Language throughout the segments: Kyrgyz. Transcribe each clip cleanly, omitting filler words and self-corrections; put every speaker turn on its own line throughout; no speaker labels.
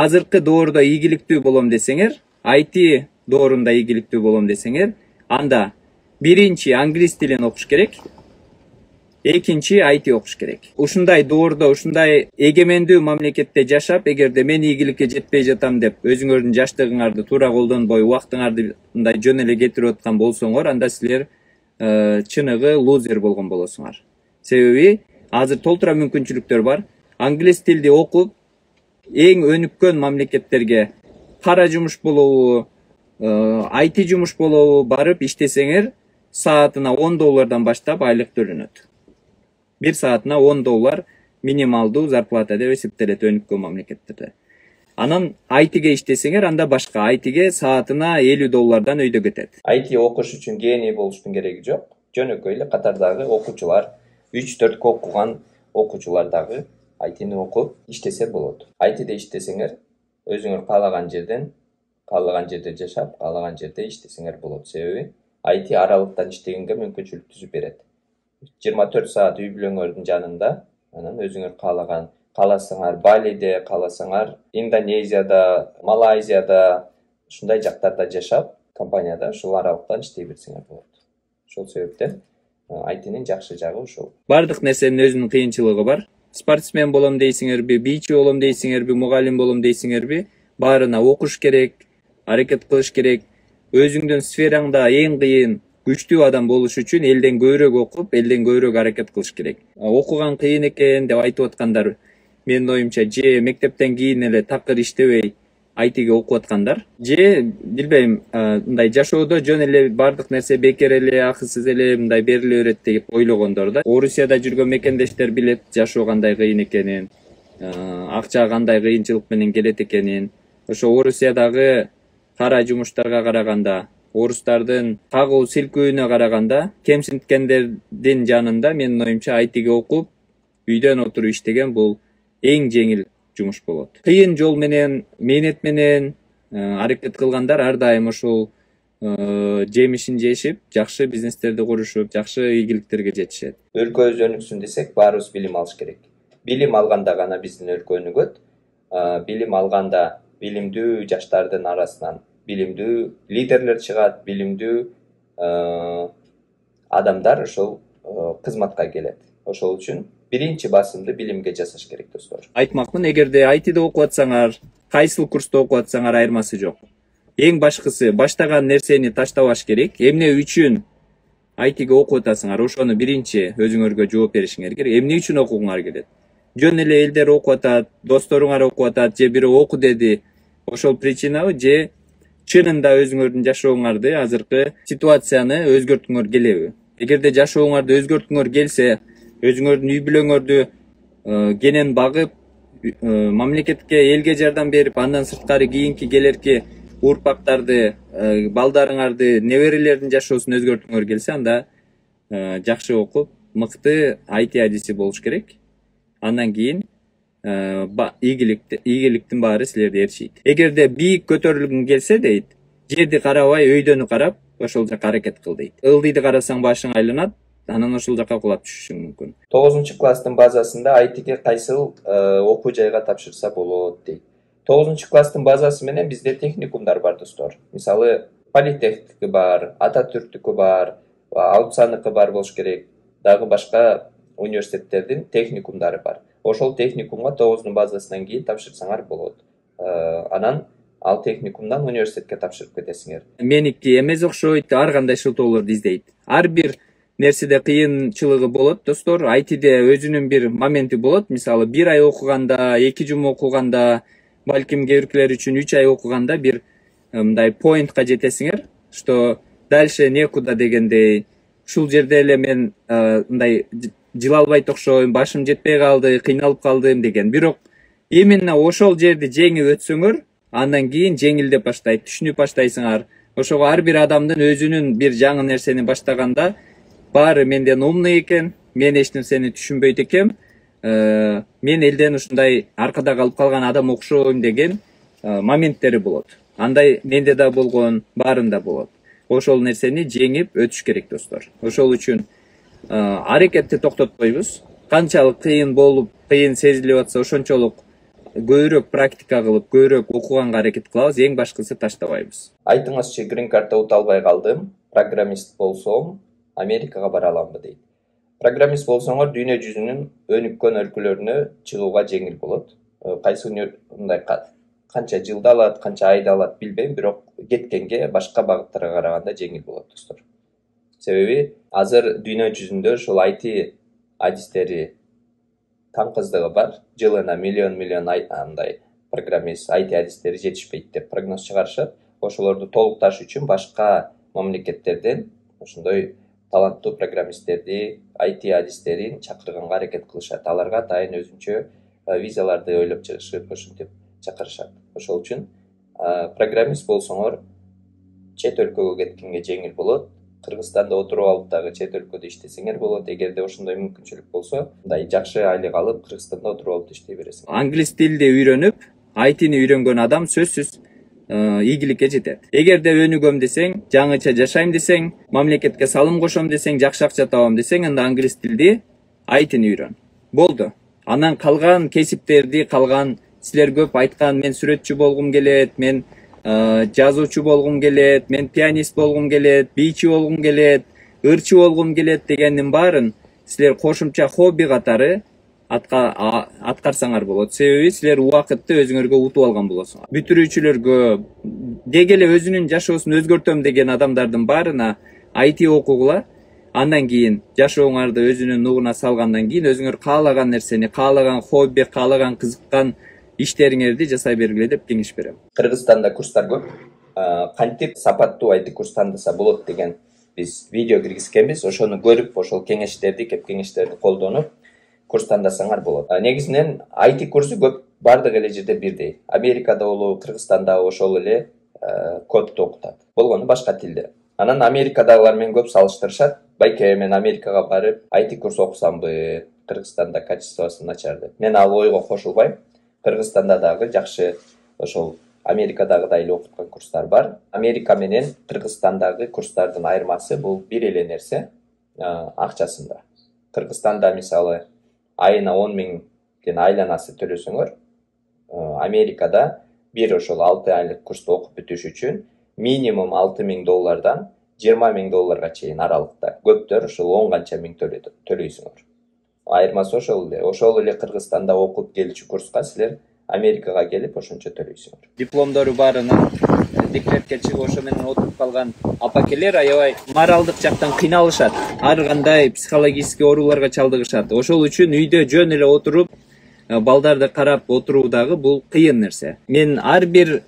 азыркы доордо ийгиликтүү болом десеңер, IT доорунда ийгиликтүү болом десеңер, анда биринчи англис тилин окуш керек, экинчи IT окуш керек. Ушундай доордо, ушундай эгемендүү мамлекетте жашап, эгерде мен ийгиликке жетпей жатам деп өзүңөрдүн жаштыгыңарды туура колдонбой, убактыңарды мындай жөн эле кетирип аткан болсоңор, анда силер чыныгы лузер болгон болосуңар. Себеби азыр толтура мүмкүнчүлүктөр бар. Англис тилди окуп, эң өнүккөн мамлекеттерге кара жумуш болобу, IT жумуш болобу барып иштесеңер, саатына $10 баштап айлык төлөнөт. Bir saatine $10 minimalдуу зарплата деп эсептелет өнүккөн мамлекеттерде. Анан IT'ге иштесеңер, анда башка. IT'ге саатына $50 өйдө кетет. IT окуш үчүн гений болуштун кереги жок. Жөнөкөй эле катардагы окуучулар, 3-4 окуган окуучулар дагы IT'ни окуп иштесе болот. IT'де иштесеңер, өзүңөр каалаган жерде жашап, каалаган жерде иштесеңер болот. Себеби IT аралыктан иштегенге мүмкүнчүлүк түзүп берет. 24 saat үй бүлөңөрдүн жанында, анан өзүңөр кааласаңар Балиде, кааласаңар Индонезияда, Малайзияда, ушундай жактарда жашап, компанияда ушул аралыктан иштей берсеңер болот. Ошол себептен IT'нин жакшы жагы ушул. Бардык нерсенин өзүнүн кыйынчылыгы бар. Спортсмен болом дейсиңерби, бийчи болом дейсиңерби, мугалим болом дейсиңерби, баарына окуш керек, аракет кылыш керек. Өзүңдүн сфераңда эң кыйын күчтүү адам болуш үчүн элден көбүрөөк окуп, элден көбүрөөк аракет кылыш керек. Окуган кыйын экен деп айтып аткандар, менин оюмча, же мектептен кийин эле такыр иштебей IT'ге окуп аткандар, же билбейм, мындай жашоодо жөн эле бардык нерсе бекер эле, акысыз эле мындай бериле берет деп ойлогондор да. Орусияда жүргөн мекендештер билет жашоо кандай кыйын экенин, акча кандай кыйынчылык менен келет экенин. Ошо Орусиядагы кара жумуштарга караганда, орустардын кагуу силкүүнө караганда, кемсинткендердин жанында менин оюмча IT'ге окуп, үйдөн отуруп иштеген бул эң жеңил жумуш болот. Кыйын жол менен, мээнет менен аракет кылгандар ар дайым ушул жемишин жешип, жакшы бизнестерди курушуп, жакшы ийгиликтерге жетишет. Өлкөбүз өнүксүн десек, баарыбыз билим алыш керек. Билим алганда гана биздин өлкө өнүгөт. Билим алганда билимдүү жаштардын арасынан билимдүү лидерлер чыгат, билимдүү адамдар ошол кызматка келет. Ошол үчүн биринчи басымды билимге жасаш керек, достор. Айтмакмын, эгерде IT'де окуп атсаңар, кайсыл курста окуп атсаңар айырмасы жок. Эң башкысы баштаган нерсени таштабаш керек. Эмне үчүн IT'ге окуп атасыңар, ошону биринчи өзүңөргө жооп беришиңер керек. Эмне үчүн окугуңар келет? Жөн эле элдер окуп атат, досторуңар окуп атат, же бирөө оку деди. Ошол причинабы, же чынында өзүңөрдүн жашооңарды, азыркы ситуацияны өзгөрткүңөр келеби? Эгерде жашооңарды өзгөрткүңөр келсе, өзүңөрдүн үй бүлөңөрдү кенен багып, мамлекетке, элге жардам берип, андан сырткары кийинки келерки урпактарды, балдарыңарды, неберелердин жашоосун өзгөрткүңөр келсе, анда жакшы окуп, мыкты IT адиси болуш керек. Андан кийин ийгиликтин баары силерди ээрчийт. Эгерде бийик көтөрүлгүң келсе дейт, жерди карабай, өйдөнү карап, ошол жака аракет кыл дейт. Ылдыйды карасаң башың айланат, анан ошол жака кулап түшүшүң мүмкүн. 9-класстын базасында IT'ге кайсыл окуу жайга тапшырса болот дейт. 9-класстын базасы менен бизде техникумдар бар, достор. Мисалы, Политехники бар, Ататүрктүкү бар, Алпсаныкы бар болуш керек. Дагы башка университеттердин техникумдары бар. Ошол техникумга 9-дун базасынан кийин тапшырсаңар болот. Анан ал техникумдан университетке тапшырып кетесиңер. Меники эмес окшойт, ар кандай шылтоолорду издейт. Ар бир нерседе кыйынчылыгы болот, достор. IT'де өзүнүн бир моменти болот. Мисалы, 1 ай окуганда, 2 жума окуганда, балким кээ биркилер үчүн 3 ай окуганда бир мындай поинтка жетесиңер, что дальше некуда дегендей. Ушул жерде эле мен мындай жылалбайт окшойм, башым жетпей калды, кыйналып калдым деген. Бирок именно ошол жерди жеңип өтсөңөр, андан кийин жеңилдеп баштайт, түшүнүп баштайсыңар. Ошого ар бир адамдын өзүнүн бир жаңы нерсени баштаганда, баары менден умный экен, мен эч нерсени түшүнбөйт экем, мен элден ушундай аркада калып калган адам окшойм деген моменттери болот. Андай менде да болгон, баарында болот. Ошол нерсени жеңип өтүш керек, достор. Ошол үчүн аракетти токтотпойбуз. Канчалык кыйын болуп, кыйын сезилип атса, ошончолук көбүрөөк практика кылып, көбүрөөк окуганга аракет кылабыз, эң башкысы таштабайбыз.
Айтыңызчы, грин картта ута албай калдым. Программист болсом, Америкага бара аламбы дейт. Программист болсоңор дүйнө жүзүнүн өнүккөн өлкөлөрүнө чыгууга жеңил болот. Кайсы мындай канча жылда алат, канча айда алат билбейм, бирок кеткенге башка багыттарга караганда жеңил болот достор. Себеби азыр дүйнө жүзүндө ушул IT адистери таңкыздыгы бар. Жылына миллион андай программист, IT адистери жетишпейт деп прогноз чыгарышат. Ошолорду толукташ үчүн башка мамлекеттерден ошондой таланттуу программисттерди, IT адистерин чакырганга аракет кылышат. Аларга атайын өзүнчө визаларды ойлоп чыгышып, ошентип чакырышат. Ошол үчүн программист болсоңор чет өлкөгө кеткенге жеңил болот. Кыргызстанда отуруп алып дагы чет өлкөдө иштесеңер болот. Эгерде ошондой мүмкүнчүлүк болсо, мындай жакшы айлык алып Кыргызстанда отуруп алып иштей бересиң.
Англис тилди үйрөнүп, IT-ни үйрөнгөн адам сөзсүз ийгиликке жетет. Эгерде өнүгөм десең, жаңыча жашайм десең, мамлекетке салым кошом десең, жакшы акча табам десең, анда англис тилди, IT-ни үйрөн. Болду. Анан калган кесиптерди, калган силер көп айткан, мен сүрөтчү болгум келет, мен жазуучу болгум келет, мен пианист болгум келет, бийчи болгум келет, ырчы болгум келет дегендин баарын силер кошумча хобби катары аткарсаңар болот. Себеби силер убакытты өзүңөргө утуп алган болосуңар. Бүтүрүүчүлөргө деги эле өзүнүн жашоосун өзгөртөм деген адамдардын баарына IT окугула, андан кийин жашооңарды өзүнүн нугуна салгандан кийин өзүңөр каалаган нерсени, каалаган хобби, каалаган кызыккан иштериңерди жасай бергиле деп кеңеш берем.
Кыргызстанда курстар көп. Кантип сапаттуу IT курс тандаса болот деген биз видео киргизкенбиз. Ошону көрүп, ошол кеңештерди, кеп кеңештерди колдонуп курс тандасаңар болот. Негизинен IT курсу көп бардык эле жерде бирдей. Америкада болобу, Кыргызстанда ошол эле кодду окутат. Болгону башка тилде. Анан Америкадагылар менен көп салыштырышат. Байке, мен Америкага барып IT курс окусамбы, Кыргызстанда качествосы начар деп. Мен ал ойго кошулбайм. Кыргызстанда дагы жакшы ошол Америкадагыдай эле окуткан курстар бар. Америка менен Кыргызстандагы курстардын айырмасы бул бир эле нерсе, акчасында. Кыргызстанда мисалы айына 10 миңден айланасы төлөсөңөр, Америкада бир ошол 6 айлык курсту окуп бүтүш үчүн минимум $6,000 $20,000 чейин аралыкта. Көптөр ошол 10 канча миң төлөйсүңөр. Айырмасы ошол эле. Ошол эле Кыргызстанда окуп келчү курска силер Америкага келип ошончо төлөйсүңөр.
Дипломдору барынан декретке чыгып ошо менен отуруп калган апакелер аябай моралдык жактан кыйналышат. Ар кандай психологический ооруларга чалдыгышат. Ошол үчүн үйдө жөн эле отуруп, балдарды карап отуруу дагы бул кыйын нерсе. Мен ар бир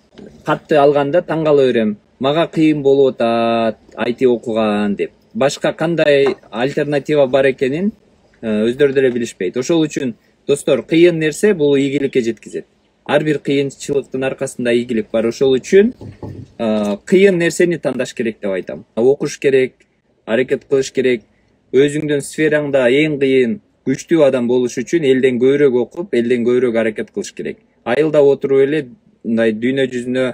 катты алганда таң кала берем. Мага кыйын болуп атат IT окуган деп. Башка кандай альтернатива бар экенин өздөрү деле билишпейт. Ошол үчүн достор, кыйын нерсе бул ийгиликке жеткизет. Ар бир кыйынчылыктын аркасында ийгилик бар. Ошол үчүн кыйын нерсени тандаш керек деп айтам. Окуш керек, аракет кылыш керек. Өзүңдүн сфераңда эң кыйын, күчтүү адам болуш үчүн элден көбүрөөк окуп, элден көбүрөөк аракет кылыш керек. Айылда отуруп эле мындай дүйнө жүзүнө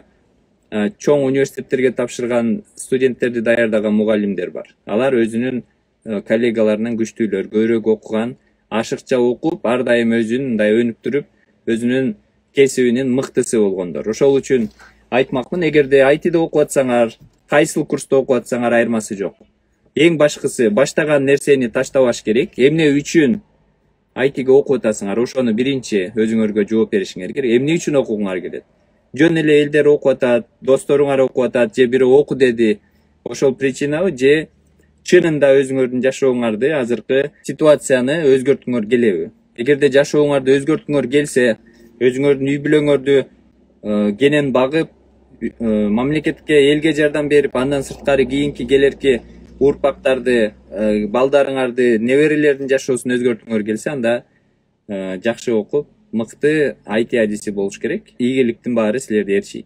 чоң университеттерге тапшырган студенттерди даярдаган мугалимдер бар. Алар өзүнүн коллегаларынан күчтүүлөр, көбүрөөк окуган, ашыкча окуп, ар дайым өзүн мындай өнүктүрүп, өзүнүн кесибинин мыктысы болгондор. Ошол үчүн айтмакмын, эгерде IT-де окуп атсаңар, кайсыл курста окуп атсаңар айырмасы жок. Эң башкысы баштаган нерсени таштабаш керек. Эмне үчүн IT-ге окуп атасыңар, ошону биринчи өзүңөргө жооп беришиңер керек. Эмне үчүн окугуңар келет? Жөн эле элдер окуп атат, досторуңар окуп атат, же бирөө оку деди. Ошол причинабы, же чынында өзүңөрдүн жашооңарды, азыркы ситуацияны өзгөрткүңөр келеби? Эгерде жашооңарды өзгөрткүңөр келсе, өзүңөрдүн үй бүлөңөрдү кенен багып, мамлекетке, элге жардам берип, андан сырткары кийинки келерки урпактарды, балдарыңарды, неберелердин жашоосун өзгөрткүңөр келсе, анда жакшы окуп, мыкты IT адиси болуш керек. Ийгиликтин баары силерди ээрчийт.